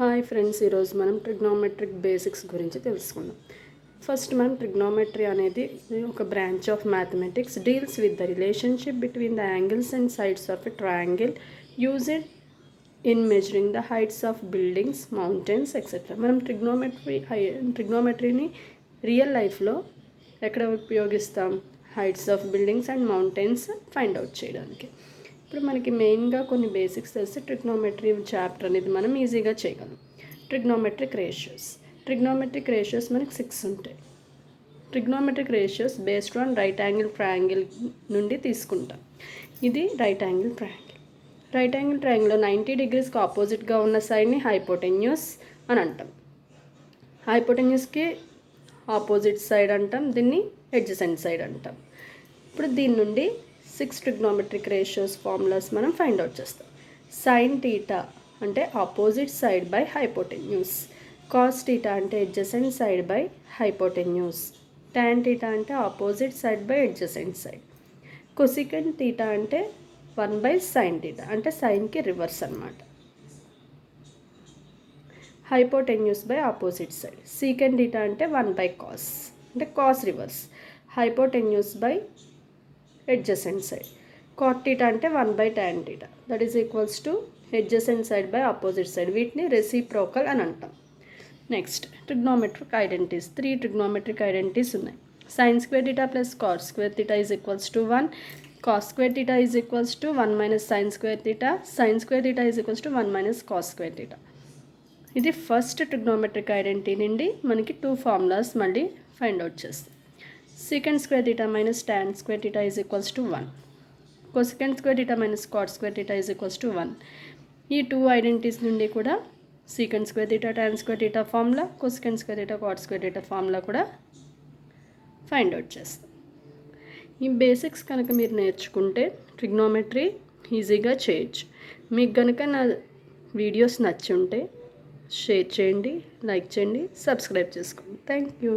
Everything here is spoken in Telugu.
హాయ్ ఫ్రెండ్స్, ఈరోజు మనం ట్రిగ్నోమెట్రిక్ బేసిక్స్ గురించి తెలుసుకుందాం. ఫస్ట్ మనం ట్రిగ్నోమెట్రీ అనేది ఒక branch of mathematics deals with the relationship between the angles and sides of a triangle used in measuring the heights of buildings, mountains etcetera. మనం ట్రిగ్నోమెట్రీని రియల్ లైఫ్లో ఎక్కడ ఉపయోగిస్తాం? Heights of buildings and mountains find out చేయడానికి. ఇప్పుడు మనకి మెయిన్గా కొన్ని బేసిక్స్ తెలిసి ట్రిగ్నోమెట్రీ చాప్టర్ అనేది మనం ఈజీగా చేయగలం. ట్రిగ్నోమెట్రిక్ రేషియోస్ మనకి 6 ఉంటాయి. Trigonometric ratios based on right angle triangle నుండి తీసుకుంటాం. ఇది రైట్ యాంగిల్ ట్రయాంగిల్లో 90 డిగ్రీస్కి ఆపోజిట్గా ఉన్న సైడ్ని హైపోటెన్యూస్ అని అంటాం. హైపోటెన్యూస్కి ఆపోజిట్ సైడ్ అంటాం, దీన్ని అడ్జసెంట్ సైడ్ అంటాం. ఇప్పుడు దీని నుండి 6 ట్రిగ్నోమెట్రిక్ రేషియోస్ ఫార్ములాస్ మనం ఫైండ్ అవుట్ చేస్తాం. సైన్ టీటా అంటే opposite side by hypotenuse, cos theta అంటే adjacent side by hypotenuse, tan theta అంటే opposite side by adjacent side, cosecant theta అంటే 1/sin టీటా అంటే సైన్కి రివర్స్ అన్నమాట. Hypotenuse by opposite side, secant theta అంటే 1/cos అంటే cos reverse, hypotenuse by adjacent side, cot theta అంటే 1/tan theta that is equals to adjacent side by opposite side. వీటిని రెసిప్రోకల్ అని అంటాం. Next trigonometric identities. 3 trigonometric identities ఉన్నాయి. Sine square theta plus cot square theta is equals to 1, cos square theta is equals to 1 minus sine square theta, sine square theta is equals to 1 minus cos square theta. ఇది ఫస్ట్ ట్రిగ్నోమెట్రిక్ ఐడెంటిటీ నుండి మనకి 2 ఫార్ములాస్ మళ్ళీ ఫైండ్ అవుట్ చేస్తాం. secant square theta minus tan square theta is equals to 1. cosecant square theta minus cot square theta is equals to 1. ఈ 2 ఐడెంటిటీస్ నుండి కూడా secant square theta tan square theta formula, cosecant square theta cot square theta formula కూడా ఫైండ్ అవుట్ చేస్తాం. ఈ బేసిక్స్ కనుక మీరు నేర్చుకుంటే ట్రిగ్నోమెట్రీ ఈజీగా చేయొచ్చు. మీకు కనుక నా వీడియోస్ నచ్చి ఉంటే షేర్ చేయండి, లైక్ చేయండి, సబ్స్క్రైబ్ చేసుకోండి. Thank you.